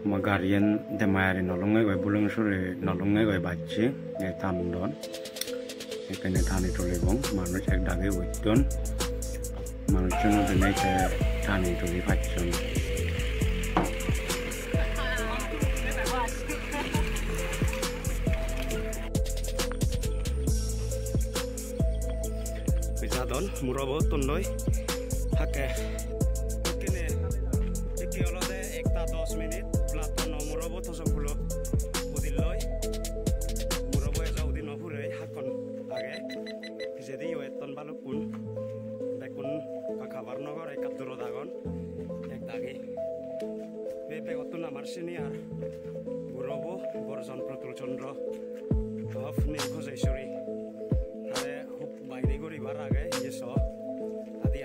Magarian demayari nolongai goi bulung suri nolongai goi bachi tan don ekene tani tolibong manus ek dage witton manus chuno dene ke tani toli bachon bisadon murobo tondoi hake kene eke olode ekta 10 minit platon murobo to songkulo udiloi murobo eja udino pure hakon age jadi weton balukun bekun pakabar nogor ekat duro dagon ek dagi bebe otun amar senior murobo borjon protul chandra of ne khojeshori are hup baini gori bar age yeso adi